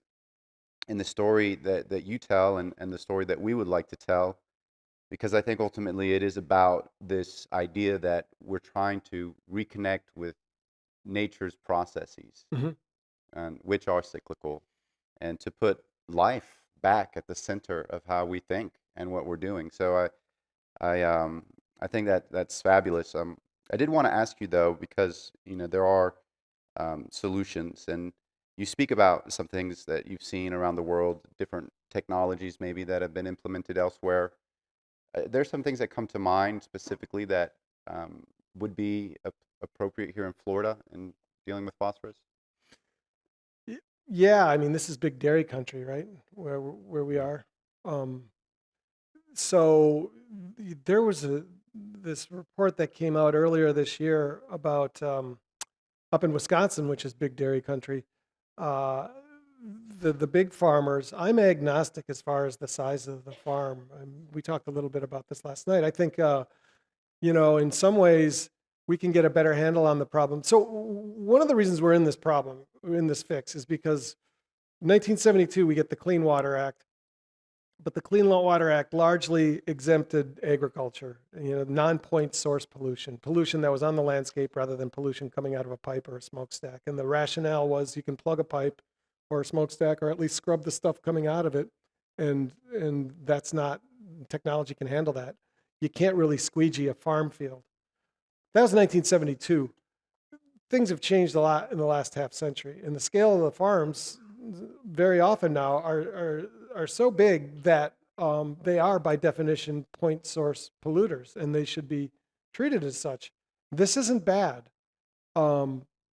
in the story that you tell, and the story that we would like to tell, because I think ultimately it is about this idea that we're trying to reconnect with nature's processes, Mhm. and which are cyclical, and to put life back at the center of how we think and what we're doing. So I think that's fabulous. I did want to ask you though, because there are solutions, and you speak about some things that you've seen around the world, different technologies maybe that have been implemented elsewhere. There's some things that come to mind specifically that would be appropriate here in Florida in dealing with phosphorus. Yeah, I mean, this is big dairy country, right? Where we are. So there was this report that came out earlier this year about up in Wisconsin, which is big dairy country, uh, the big farmers. I'm agnostic as far as the size of the farm. We talked a little bit about this last night. I think in some ways we can get a better handle on the problem. So one of the reasons we're in this problem, in this fix, is because 1972 we get the Clean Water Act, but the Clean Water Act largely exempted agriculture, non-point source pollution that was on the landscape rather than pollution coming out of a pipe or a smokestack. And the rationale was you can plug a pipe or a smokestack, or at least scrub the stuff coming out of it, and that's not, technology can handle that. You can't really squeegee a farm field. That was 1972. Things have changed a lot in the last half century, and the scale of the farms very often now are so big that they are by definition point source polluters, and they should be treated as such. This isn't bad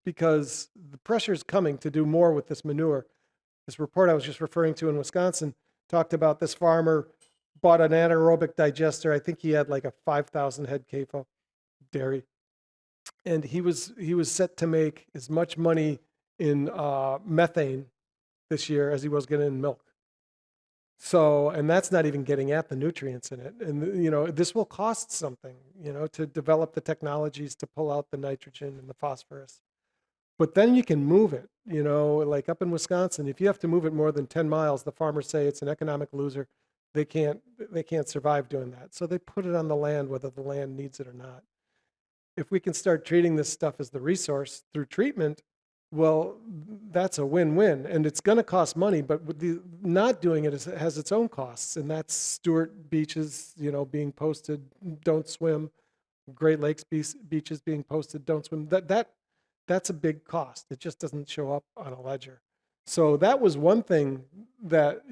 because the pressure is coming to do more with this manure. This report I was just referring to in Wisconsin talked about this farmer bought an anaerobic digester. I think he had like a 5,000 head CAFO dairy, and he was set to make as much money in methane this year as he was getting in milk. So, and that's not even getting at the nutrients in it. And this will cost something, to develop the technologies to pull out the nitrogen and the phosphorus. But then you can move it, like up in Wisconsin. If you have to move it more than 10 miles, the farmers say it's an economic loser. They can't survive doing that. So they put it on the land, whether the land needs it or not. If we can start treating this stuff as the resource through treatment, well, that's a win-win. And it's going to cost money, but with not doing it has its own costs. And that's Stewart beaches, being posted, don't swim. Great Lakes beaches being posted, don't swim. That's a big cost. It just doesn't show up on a ledger. So that was one thing that,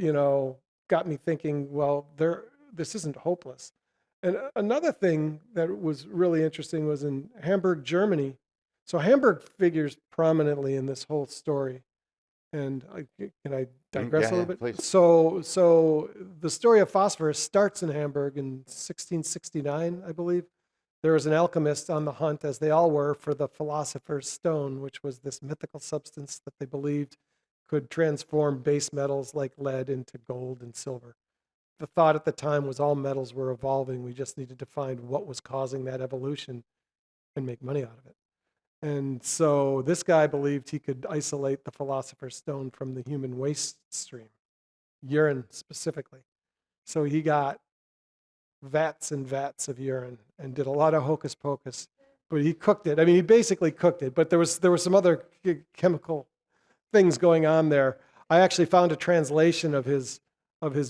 got me thinking, well, this isn't hopeless. And another thing that was really interesting was in Hamburg, Germany. So Hamburg figures prominently in this whole story. And can I digress a little bit? Please. So the story of phosphorus starts in Hamburg in 1669, I believe. There was an alchemist on the hunt, as they all were, for the philosopher's stone, which was this mythical substance that they believed could transform base metals like lead into gold and silver. The thought at the time was all metals were evolving. We just needed to find what was causing that evolution and make money out of it. And so this guy believed he could isolate the philosopher's stone from the human waste stream, urine specifically. So he got vats and vats of urine and did a lot of hocus pocus, but he cooked it. I mean, he basically cooked it, but there was some other chemical things going on there. I actually found a translation of his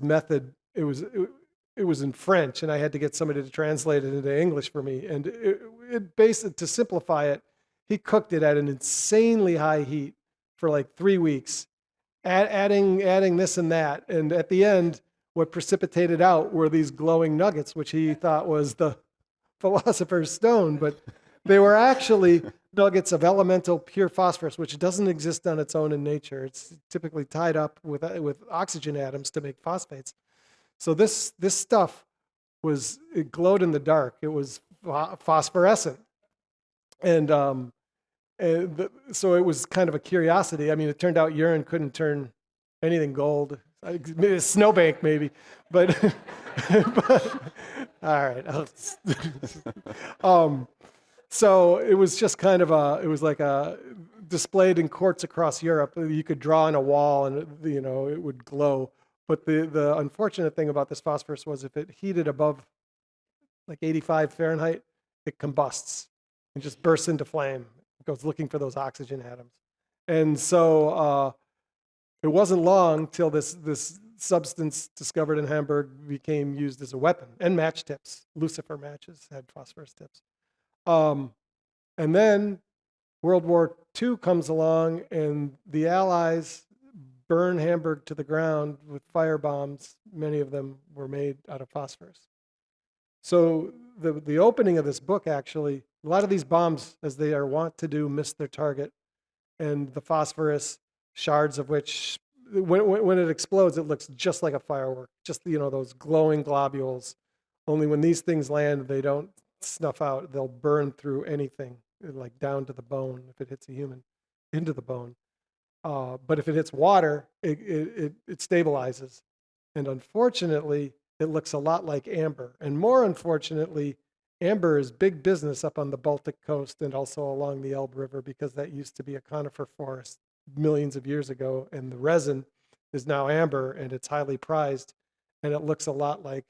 method. It was in French, and I had to get somebody to translate it into English for me. And it basically, to simplify it, he cooked it at an insanely high heat for like 3 weeks, adding this and that. And at the end, what precipitated out were these glowing nuggets, which he thought was the philosopher's stone, but they were actually nuggets of elemental pure phosphorus, which doesn't exist on its own in nature. It's typically tied up with oxygen atoms to make phosphates. So this stuff it glowed in the dark. It was phosphorescent. And so it was kind of a curiosity. I mean, it turned out urine couldn't turn anything gold. Maybe a snowbank, maybe, but, all right. So it was just kind of it was like displayed in courts across Europe. You could draw on a wall and it would glow. But the unfortunate thing about this phosphorus was if it heated above like 85 Fahrenheit, it combusts and just bursts into flame. It goes looking for those oxygen atoms. And so it wasn't long till this substance discovered in Hamburg became used as a weapon, and match tips. Lucifer matches had phosphorus tips. And then World War II comes along, and the Allies burn Hamburg to the ground with fire bombs. Many of them were made out of phosphorus. So the opening of this book, actually, a lot of these bombs, as they are wont to do, miss their target, and the phosphorus shards of which, when it explodes, it looks just like a firework, just those glowing globules. Only when these things land, they don't snuff out. They'll burn through anything, like down to the bone, if it hits a human, into the bone. But if it hits water, it stabilizes. And unfortunately, it looks a lot like amber. And more unfortunately, amber is big business up on the Baltic coast and also along the Elbe River, because that used to be a conifer forest millions of years ago. And the resin is now amber, and it's highly prized. And it looks a lot like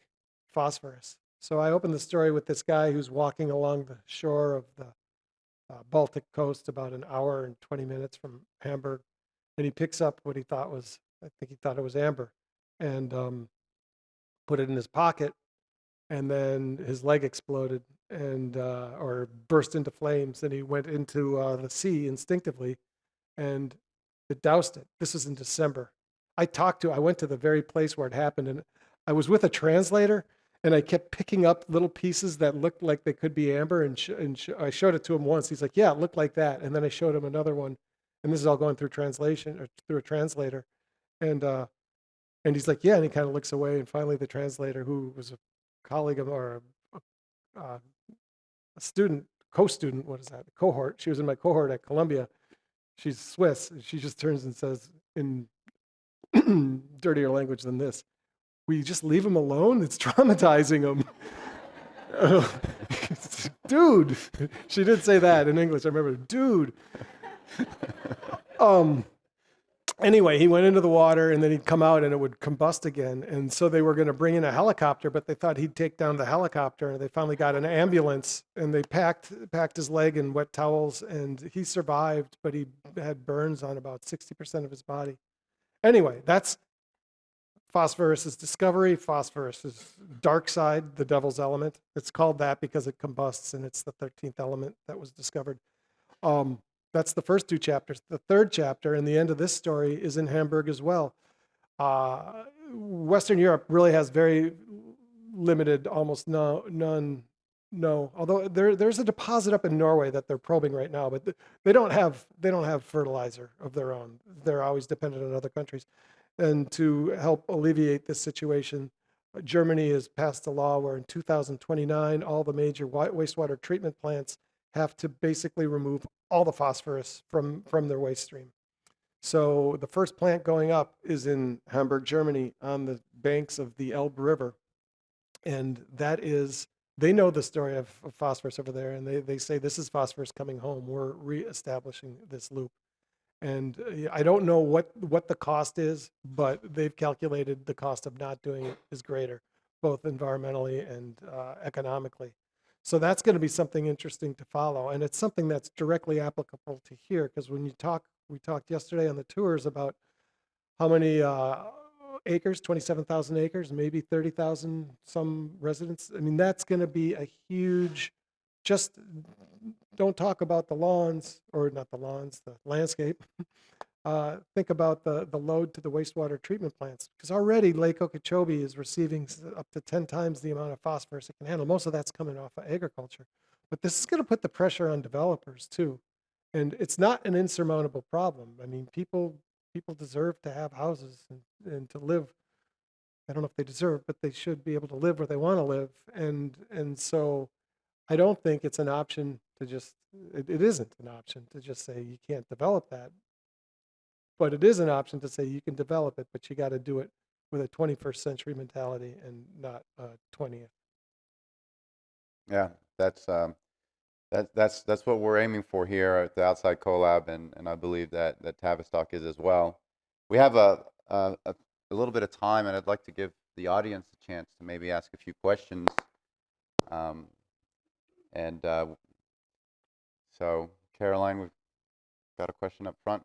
phosphorus. So I opened the story with this guy who's walking along the shore of the Baltic coast about an hour and 20 minutes from Hamburg. And he picks up what he thought was, I think he thought it was amber, and put it in his pocket. And then his leg exploded and or burst into flames. And he went into the sea instinctively, and it doused it. This was in December. I went to the very place where it happened, and I was with a translator, and I kept picking up little pieces that looked like they could be amber, and I showed it to him once. He's like, yeah, it looked like that. And then I showed him another one, and this is all going through translation, or through a translator. And he's like, yeah, and he kind of looks away, and finally the translator, who was a colleague of, or a student, co-student, what is that, cohort, she was in my cohort at Columbia, she's Swiss, and she just turns and says in dirtier language than this, will you just leave him alone? It's traumatizing him. Dude, she did say that in English. I remember, dude. Anyway, he went into the water, and then he'd come out and it would combust again. And so they were going to bring in a helicopter, but they thought he'd take down the helicopter. And they finally got an ambulance, and they packed his leg in wet towels, and he survived, but he had burns on about 60% of his body. Anyway, that's Phosphorus's discovery. Phosphorus is dark side, the devil's element. It's called that because it combusts, and it's the 13th element that was discovered. That's the first two chapters. The third chapter and the end of this story is in Hamburg as well. Western Europe really has very limited, almost none. Although there's a deposit up in Norway that they're probing right now, but they don't have fertilizer of their own. They're always dependent on other countries. And to help alleviate this situation, Germany has passed a law where in 2029, all the major wastewater treatment plants have to basically remove all the phosphorus from their waste stream. So the first plant going up is in Hamburg, Germany, on the banks of the Elbe River. And that is, they know the story of phosphorus over there, and they say this is phosphorus coming home. We're reestablishing this loop. And I don't know what the cost is, but they've calculated the cost of not doing it is greater, both environmentally and economically. So that's going to be something interesting to follow. And it's something that's directly applicable to here, because when we talked yesterday on the tours about how many acres, 27,000 acres, maybe 30,000 some residents. I mean, that's going to be a huge, just don't talk about the lawns, or not the lawns, the landscape. Think about the load to the wastewater treatment plants, because already Lake Okeechobee is receiving up to 10 times the amount of phosphorus it can handle. Most of that's coming off of agriculture. But this is going to put the pressure on developers too. And it's not an insurmountable problem. I mean, people deserve to have houses and to live. I don't know if they deserve, but they should be able to live where they want to live. And so I don't think it's an option to just, it isn't an option to just say you can't develop that. But it is an option to say you can develop it, but you got to do it with a 21st century mentality and not 20th. Yeah, that's what we're aiming for here at the Outside Collab, and I believe that Tavistock is as well. We have a little bit of time, and I'd like to give the audience a chance to maybe ask a few questions. So Caroline, we've got a question up front.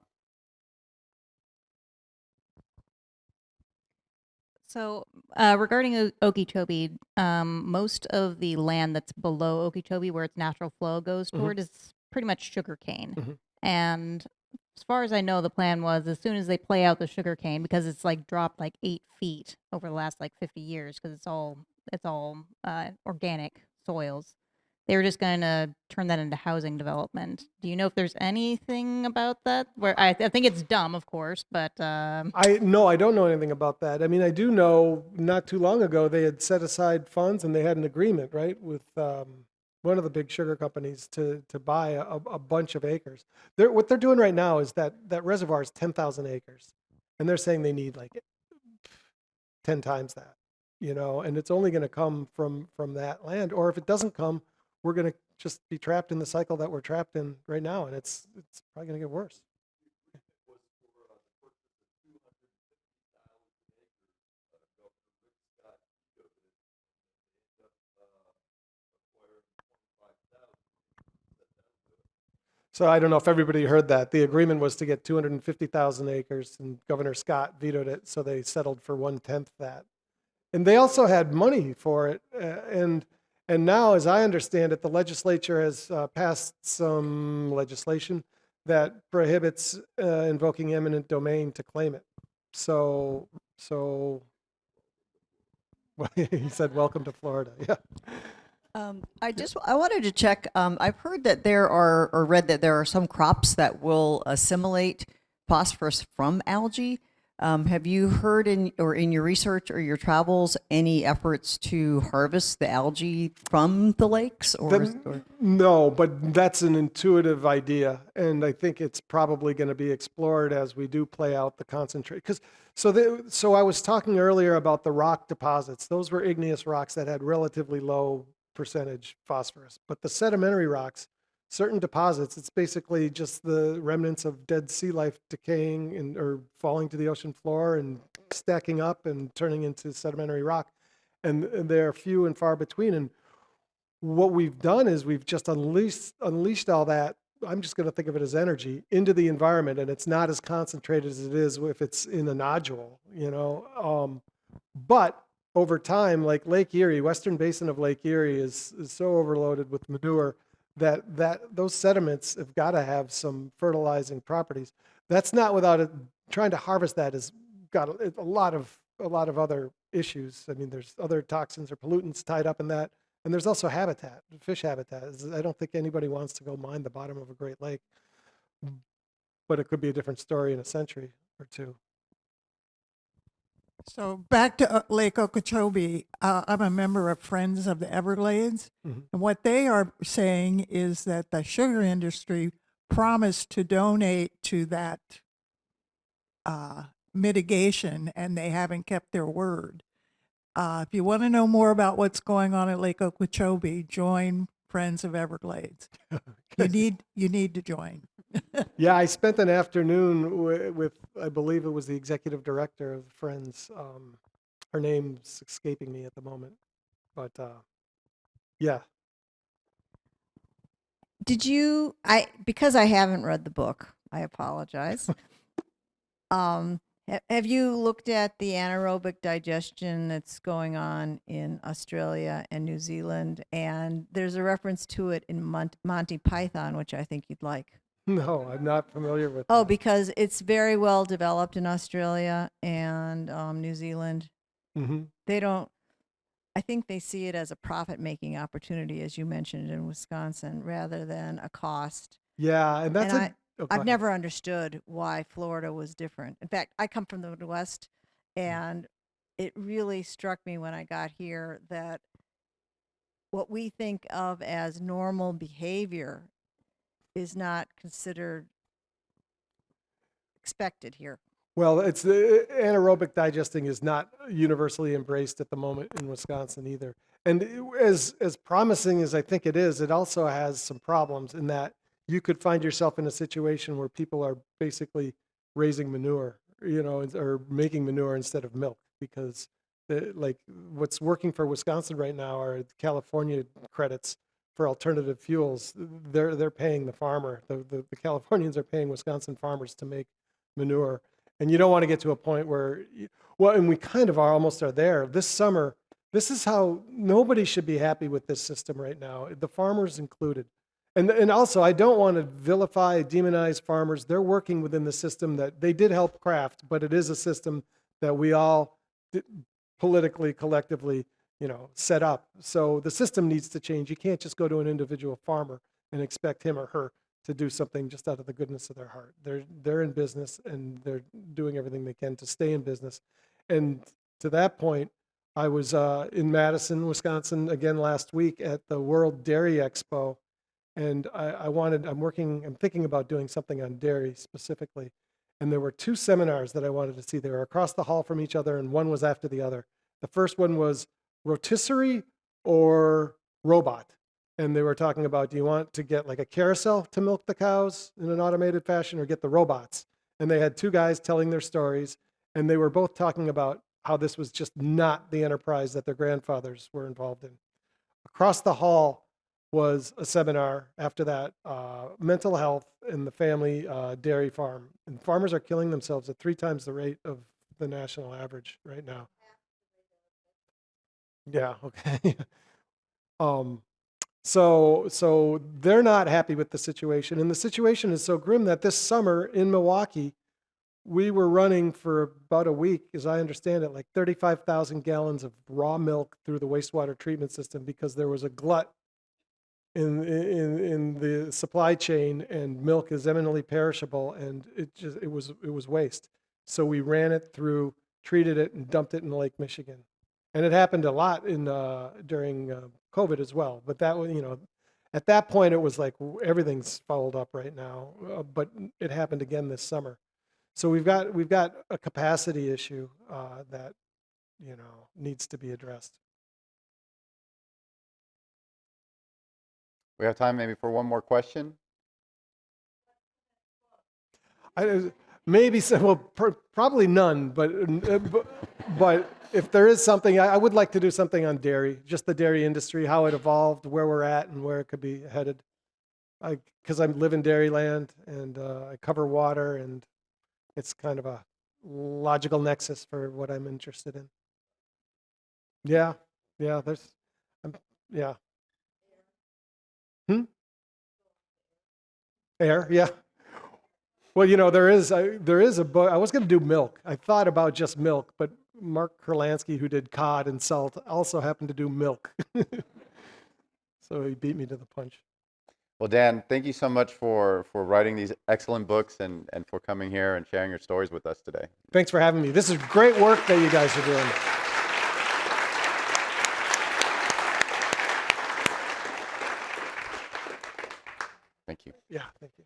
So regarding Okeechobee, most of the land that's below Okeechobee, where its natural flow goes toward, is pretty much sugarcane. And as far as I know, the plan was as soon as they play out the sugarcane, because it's like dropped like 8 feet over the last like 50 years, because it's all organic soils. They were just going to turn that into housing development. Do you know if there's anything about that? Where I think it's dumb, of course, but I don't know anything about that. I mean, I do know not too long ago they had set aside funds and they had an agreement, right, with one of the big sugar companies to buy a bunch of acres. What they're doing right now is that reservoir is 10,000 acres, and they're saying they need like 10 times that, and it's only going to come from that land. Or if it doesn't come, we're going to just be trapped in the cycle that we're trapped in right now, and it's probably going to get worse. So I don't know if everybody heard that. The agreement was to get 250,000 acres, and Governor Scott vetoed it, so they settled for 1/10 that. And they also had money for it. And now, as I understand it, the legislature has passed some legislation that prohibits invoking eminent domain to claim it. So he said, "Welcome to Florida." Yeah. I wanted to check. I've heard that there are, or read that there are some crops that will assimilate phosphorus from algae. Have you heard in your research or your travels any efforts to harvest the algae from the lakes? No, but that's an intuitive idea, and I think it's probably going to be explored as we do play out the concentrate. So I was talking earlier about the rock deposits. Those were igneous rocks that had relatively low percentage phosphorus, but the sedimentary rocks, certain deposits, it's basically just the remnants of dead sea life decaying or falling to the ocean floor and stacking up and turning into sedimentary rock, and they're few and far between. And what we've done is we've just unleashed all that. I'm just going to think of it as energy into the environment, and it's not as concentrated as it is if it's in a nodule, but over time, like Lake Erie, western basin of Lake Erie is so overloaded with manure that those sediments have got to have some fertilizing properties. That's not without it. Trying to harvest that has got a lot of other issues. I mean, there's other toxins or pollutants tied up in that, and there's also habitat, fish habitat. I don't think anybody wants to go mine the bottom of a Great Lake, but it could be a different story in a century or two. So back to Lake Okeechobee, I'm a member of Friends of the Everglades, Mhm. and what they are saying is that the sugar industry promised to donate to that mitigation, and they haven't kept their word. If you want to know more about what's going on at Lake Okeechobee, join Friends of Everglades. You need to join. Yeah, I spent an afternoon with, I believe it was the executive director of Friends. Her name's escaping me at the moment, but yeah. Did you? Because I haven't read the book, I apologize. Have you looked at the anaerobic digestion that's going on in Australia and New Zealand? And there's a reference to it in Monty Python, which I think you'd like. No, I'm not familiar with Oh, that. because it's very well developed in Australia and New Zealand. Mm-hmm. They don't. I think they see it as a profit-making opportunity, as you mentioned in Wisconsin, rather than a cost. Yeah, and that's And go I've ahead. never understood why Florida was different. In fact, I come from the Midwest, and it really struck me when I got here that what we think of as normal behavior is not considered expected here. Well, it's anaerobic digesting is not universally embraced at the moment in Wisconsin either. And as promising as I think it is, it also has some problems in that you could find yourself in a situation where people are basically raising manure, or making manure instead of milk, because like what's working for Wisconsin right now are California credits for alternative fuels. They're paying the farmer. The Californians are paying Wisconsin farmers to make manure. And you don't want to get to a point where, and we kind of almost are there. This summer, this is how nobody should be happy with this system right now, the farmers included. And also, I don't want to vilify, demonize farmers. They're working within the system that they did help craft, but it is a system that we all politically, collectively, set up. So the system needs to change. You can't just go to an individual farmer and expect him or her to do something just out of the goodness of their heart. They're in business, and they're doing everything they can to stay in business. And to that point, I was in Madison, Wisconsin again last week at the World Dairy Expo, and I'm thinking about doing something on dairy specifically. And there were two seminars that I wanted to see. They were across the hall from each other, and one was after the other. The first one was rotisserie or robot. And they were talking about, do you want to get like a carousel to milk the cows in an automated fashion or get the robots? And they had two guys telling their stories, and they were both talking about how this was just not the enterprise that their grandfathers were involved in. Across the hall was a seminar after that, mental health in the family dairy farm. And farmers are killing themselves at 3 times the rate of the national average right now. Yeah, okay. So they're not happy with the situation. And the situation is so grim that this summer in Milwaukee, we were running for about a week, as I understand it, like 35,000 gallons of raw milk through the wastewater treatment system because there was a glut in the supply chain, and milk is eminently perishable, and it was waste. So we ran it through, treated it, and dumped it in Lake Michigan. And it happened a lot during COVID as well. But that was, at that point it was like everything's fouled up right now. But it happened again this summer. So we've got a capacity issue that needs to be addressed. We have time maybe for one more question. Maybe some, well, probably none, but if there is something, I would like to do something on dairy, just the dairy industry, how it evolved, where we're at, and where it could be headed. Because I live in Dairyland, and I cover water, and it's kind of a logical nexus for what I'm interested in. Yeah, yeah. Air, yeah. Well, there is a book. I was going to do milk. I thought about just milk, but Mark Kurlansky, who did cod and salt, also happened to do milk. So he beat me to the punch. Well, Dan, thank you so much for writing these excellent books and for coming here and sharing your stories with us today. Thanks for having me. This is great work that you guys are doing. Thank you. Yeah, thank you.